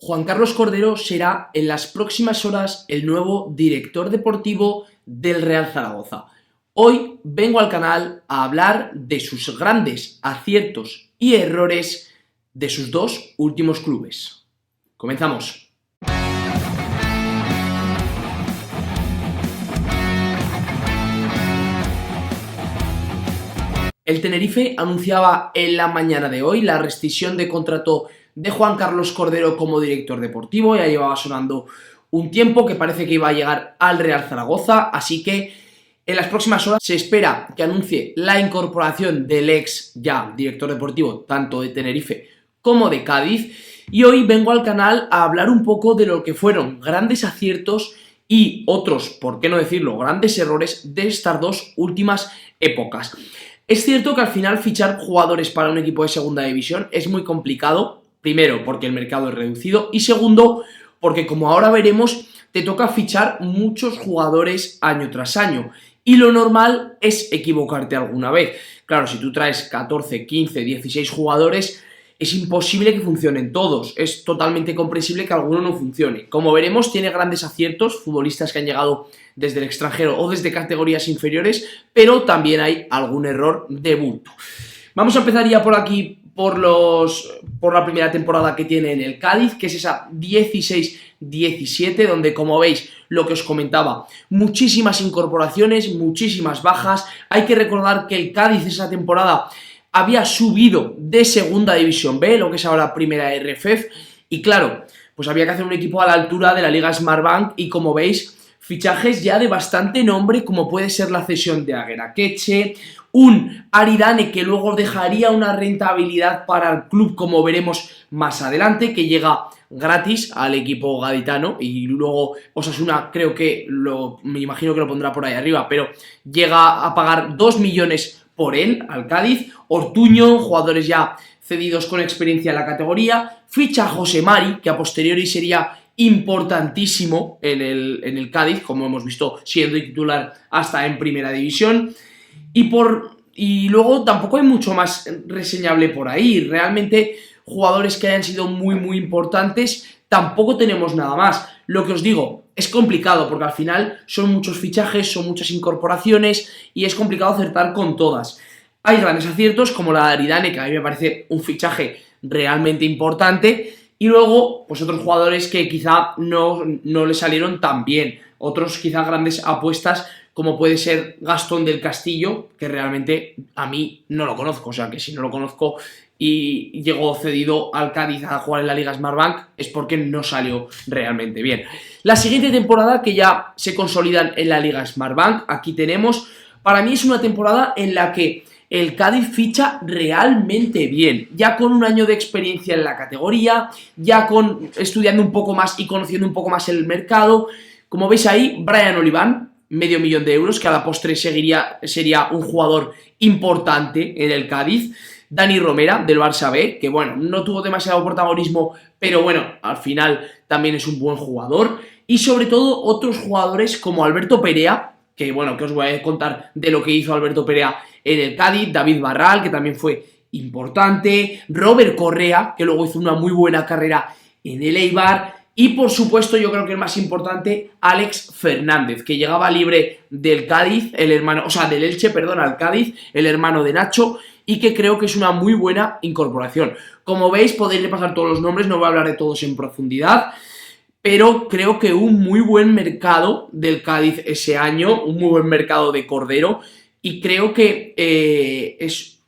Juan Carlos Cordero será en las próximas horas el nuevo director deportivo del Real Zaragoza. Hoy vengo al canal a hablar de sus grandes aciertos y errores de sus dos últimos clubes. Comenzamos. El Tenerife anunciaba en la mañana de hoy la rescisión de contrato de Juan Carlos Cordero como director deportivo. Ya llevaba sonando un tiempo que parece que iba a llegar al Real Zaragoza, así que en las próximas horas se espera que anuncie la incorporación del ex ya director deportivo tanto de Tenerife como de Cádiz. Y hoy vengo al canal a hablar un poco de lo que fueron grandes aciertos y otros, por qué no decirlo, grandes errores de estas dos últimas épocas. Es cierto que al final fichar jugadores para un equipo de segunda división es muy complicado. Primero, porque el mercado es reducido, y segundo, porque como ahora veremos, te toca fichar muchos jugadores año tras año, y lo normal es equivocarte alguna vez. Claro, si tú traes 14, 15, 16 jugadores, es imposible que funcionen todos, es totalmente comprensible que alguno no funcione. Como veremos, tiene grandes aciertos, futbolistas que han llegado desde el extranjero o desde categorías inferiores, pero también hay algún error de bulto. Vamos a empezar ya por aquí, por la primera temporada que tiene en el Cádiz, que es esa 16-17, donde, como veis, lo que os comentaba, muchísimas incorporaciones, muchísimas bajas. Hay que recordar que el Cádiz esa temporada había subido de segunda división B, lo que es ahora primera RFF, y claro, pues había que hacer un equipo a la altura de la Liga Smartbank, y como veis, fichajes ya de bastante nombre, como puede ser la cesión de Agerakeche, un Aridane que luego dejaría una rentabilidad para el club, como veremos más adelante, que llega gratis al equipo gaditano, y luego Osasuna creo que me imagino que lo pondrá por ahí arriba, pero llega a pagar 2 millones por él al Cádiz. Ortuño, jugadores ya cedidos con experiencia en la categoría. Ficha a José Mari, que a posteriori sería importantísimo en el Cádiz, como hemos visto siendo titular hasta en primera división. Y luego tampoco hay mucho más reseñable por ahí. Realmente jugadores que hayan sido muy importantes, tampoco tenemos nada más. Lo que os digo, es complicado porque al final son muchos fichajes, son muchas incorporaciones y es complicado acertar con todas. Hay grandes aciertos como la de Aridane, que a mí me parece un fichaje realmente importante, y luego pues otros jugadores que quizá no le salieron tan bien. Otros quizá grandes apuestas, como puede ser Gastón del Castillo, que realmente a mí no lo conozco, o sea que si no lo conozco y llegó cedido al Cádiz a jugar en la Liga Smartbank es porque no salió realmente bien. La siguiente temporada, que ya se consolidan en la Liga Smartbank, aquí tenemos, para mí es una temporada en la que el Cádiz ficha realmente bien, ya con un año de experiencia en la categoría, ya estudiando un poco más y conociendo un poco más el mercado. Como veis ahí, Brian Oliván, medio millón de euros, que a la postre sería un jugador importante en el Cádiz. Dani Romera, del Barça B, que bueno, no tuvo demasiado protagonismo, pero bueno, al final también es un buen jugador. Y sobre todo otros jugadores como Alberto Perea, que bueno, que os voy a contar de lo que hizo Alberto Perea en el Cádiz. David Barral, que también fue importante. Robert Correa, que luego hizo una muy buena carrera en el Eibar. Y por supuesto, yo creo que el más importante, Alex Fernández, que llegaba libre del Cádiz, del Elche, perdón, al Cádiz, el hermano de Nacho, y que creo que es una muy buena incorporación. Como veis, podéis repasar todos los nombres, no voy a hablar de todos en profundidad, pero creo que un muy buen mercado del Cádiz ese año, un muy buen mercado de Cordero, y creo que es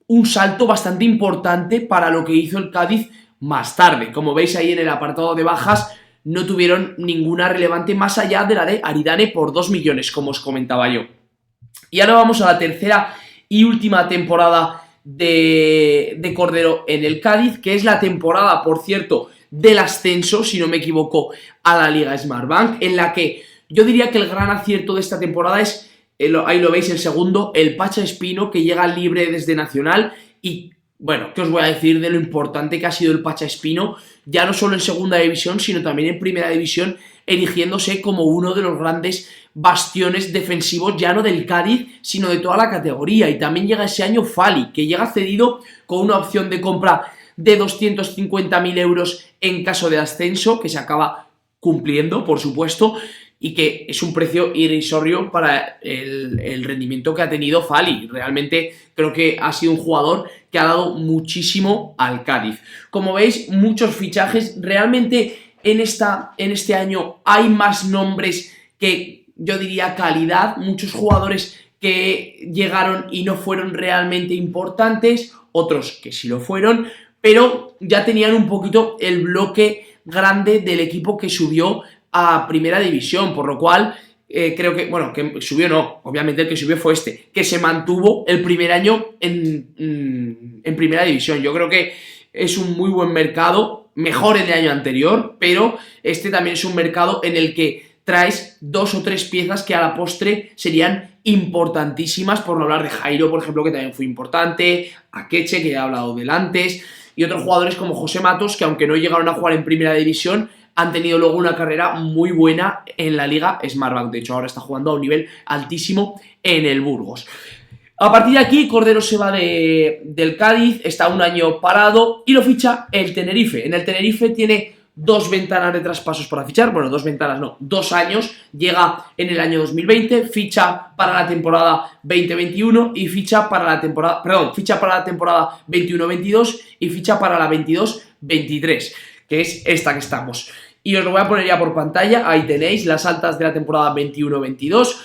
un salto bastante importante para lo que hizo el Cádiz más tarde. Como veis ahí en el apartado de bajas, no tuvieron ninguna relevante más allá de la de Aridane por 2 millones, como os comentaba yo. Y ahora vamos a la tercera y última temporada de Cordero en el Cádiz, que es la temporada, por cierto, del ascenso, si no me equivoco, a la Liga Smartbank, en la que yo diría que el gran acierto de esta temporada es, ahí lo veis, el segundo, el Pacha Espino, que llega libre desde Nacional. Y bueno, ¿qué os voy a decir de lo importante que ha sido el Pacha Espino? Ya no solo en segunda división, sino también en primera división, erigiéndose como uno de los grandes bastiones defensivos, ya no del Cádiz, sino de toda la categoría. Y también llega ese año Fali, que llega cedido con una opción de compra de 250.000 euros en caso de ascenso, que se acaba cumpliendo, por supuesto, y que es un precio irrisorio para el rendimiento que ha tenido Fali. Realmente creo que ha sido un jugador que ha dado muchísimo al Cádiz. Como veis, muchos fichajes. Realmente en este año hay más nombres que, yo diría, calidad. Muchos jugadores que llegaron y no fueron realmente importantes, otros que sí lo fueron, pero ya tenían un poquito el bloque grande del equipo que subió a primera división, por lo cual creo que, bueno, que subió no, obviamente el que subió fue este, que se mantuvo el primer año en primera división. Yo creo que es un muy buen mercado, mejor el año anterior, pero este también es un mercado en el que traes 2 o 3 piezas que a la postre serían importantísimas, por no hablar de Jairo, por ejemplo, que también fue importante, Akeche, que ya he hablado del antes, y otros jugadores como José Matos, que aunque no llegaron a jugar en primera división, han tenido luego una carrera muy buena en la Liga Smartbank. De hecho, ahora está jugando a un nivel altísimo en el Burgos. A partir de aquí, Cordero se va del Cádiz, está un año parado y lo ficha el Tenerife. En el Tenerife tiene 2 ventanas de traspasos para fichar, bueno, 2 ventanas no, 2 años, llega en el año 2020, ficha para la temporada 2021 y ficha para la temporada 21-22 y ficha para la 22-23, que es esta que estamos. Y os lo voy a poner ya por pantalla, ahí tenéis las altas de la temporada 21-22,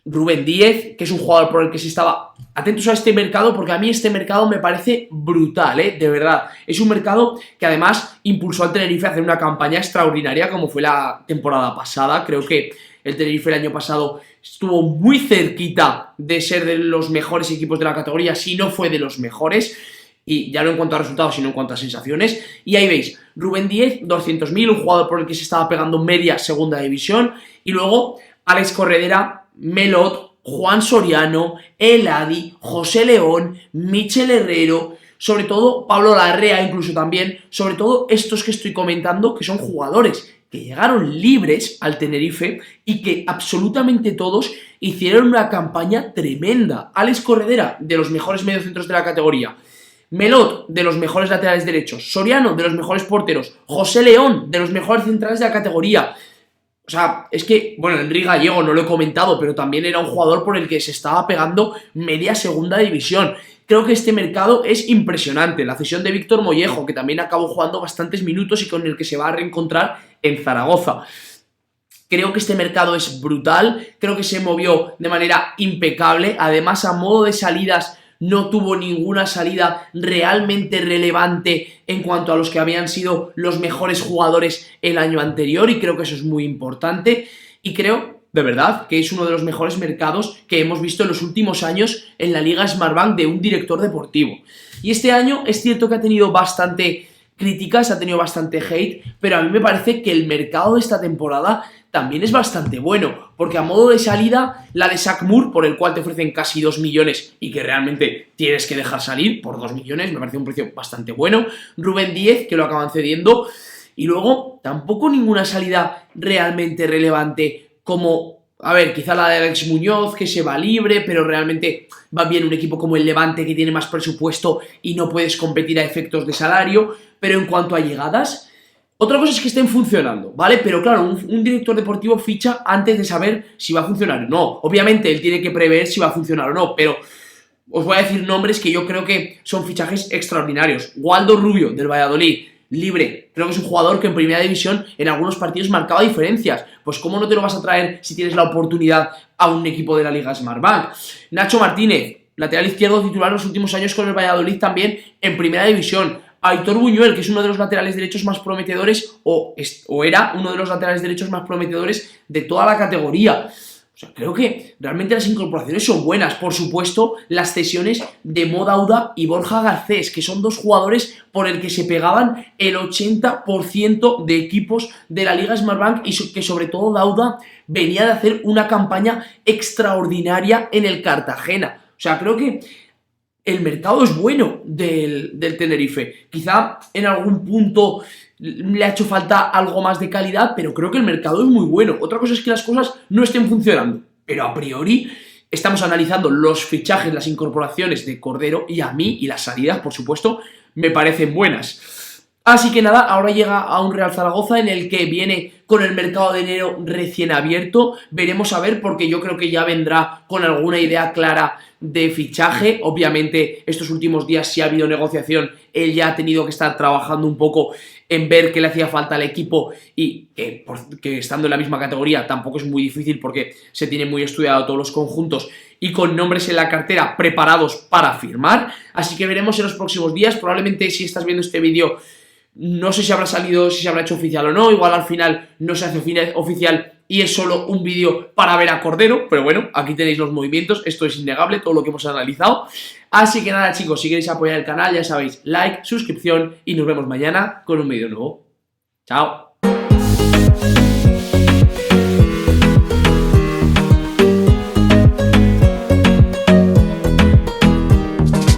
Rubén Díez, que es un jugador por el que se estaba atentos a este mercado, porque a mí este mercado me parece brutal, de verdad. Es un mercado que además impulsó al Tenerife a hacer una campaña extraordinaria como fue la temporada pasada. Creo que el Tenerife el año pasado estuvo muy cerquita de ser de los mejores equipos de la categoría, si no fue de los mejores, y ya no en cuanto a resultados, sino en cuanto a sensaciones. Y ahí veis, Rubén Díez, 200.000, un jugador por el que se estaba pegando media segunda división, y luego Alex Corredera, Melot, Juan Soriano, Eladi, José León, Michel Herrero, sobre todo Pablo Larrea incluso también, sobre todo estos que estoy comentando, que son jugadores que llegaron libres al Tenerife y que absolutamente todos hicieron una campaña tremenda. Alex Corredera, de los mejores mediocentros de la categoría, Melot, de los mejores laterales derechos, Soriano, de los mejores porteros, José León, de los mejores centrales de la categoría. O sea, es que, bueno, Enrique Gallego no lo he comentado, pero también era un jugador por el que se estaba pegando media segunda división. Creo que este mercado es impresionante. La cesión de Víctor Mollejo, que también acabó jugando bastantes minutos y con el que se va a reencontrar en Zaragoza. Creo que este mercado es brutal, creo que se movió de manera impecable. Además, a modo de salidas, no tuvo ninguna salida realmente relevante en cuanto a los que habían sido los mejores jugadores el año anterior, y creo que eso es muy importante, y creo, de verdad, que es uno de los mejores mercados que hemos visto en los últimos años en la Liga Smartbank de un director deportivo. Y este año es cierto que ha tenido bastante críticas, ha tenido bastante hate, pero a mí me parece que el mercado de esta temporada también es bastante bueno, porque a modo de salida, la de Zach Moore, por el cual te ofrecen casi 2 millones y que realmente tienes que dejar salir por 2 millones, me parece un precio bastante bueno. Rubén Díez, que lo acaban cediendo, y luego tampoco ninguna salida realmente relevante como, a ver, quizá la de Alex Muñoz, que se va libre, pero realmente va bien un equipo como el Levante, que tiene más presupuesto y no puedes competir a efectos de salario. Pero en cuanto a llegadas, otra cosa es que estén funcionando, ¿vale? Pero claro, un director deportivo ficha antes de saber si va a funcionar o no. Obviamente él tiene que prever si va a funcionar o no, pero os voy a decir nombres que yo creo que son fichajes extraordinarios. Waldo Rubio, del Valladolid, libre. Creo que es un jugador que en primera división en algunos partidos marcaba diferencias. Pues ¿cómo no te lo vas a traer si tienes la oportunidad a un equipo de la Liga Smartbank? Nacho Martínez, lateral izquierdo titular en los últimos años con el Valladolid también en primera división. Aitor Buñuel, que es uno de los laterales derechos más prometedores, o era uno de los laterales derechos más prometedores de toda la categoría. O sea, creo que realmente las incorporaciones son buenas. Por supuesto, las cesiones de Mo Dauda y Borja Garcés, que son 2 jugadores por el que se pegaban el 80% de equipos de la Liga Smartbank, y que sobre todo Dauda venía de hacer una campaña extraordinaria en el Cartagena. O sea, creo que el mercado es bueno del Tenerife. Quizá en algún punto le ha hecho falta algo más de calidad, pero creo que el mercado es muy bueno. Otra cosa es que las cosas no estén funcionando, pero a priori estamos analizando los fichajes, las incorporaciones de Cordero, y a mí, y las salidas, por supuesto, me parecen buenas. Así que nada, ahora llega a un Real Zaragoza en el que viene con el mercado de enero recién abierto. Veremos a ver, porque yo creo que ya vendrá con alguna idea clara de fichaje. Obviamente estos últimos días sí ha habido negociación, él ya ha tenido que estar trabajando un poco en ver qué le hacía falta al equipo y que estando en la misma categoría tampoco es muy difícil porque se tienen muy estudiado todos los conjuntos y con nombres en la cartera preparados para firmar. Así que veremos en los próximos días. Probablemente si estás viendo este vídeo no sé si habrá salido, si se habrá hecho oficial o no, igual al final no se hace oficial y es solo un vídeo para ver a Cordero, pero bueno, aquí tenéis los movimientos, esto es innegable, todo lo que hemos analizado. Así que nada chicos, si queréis apoyar el canal ya sabéis, like, suscripción y nos vemos mañana con un vídeo nuevo. ¡Chao!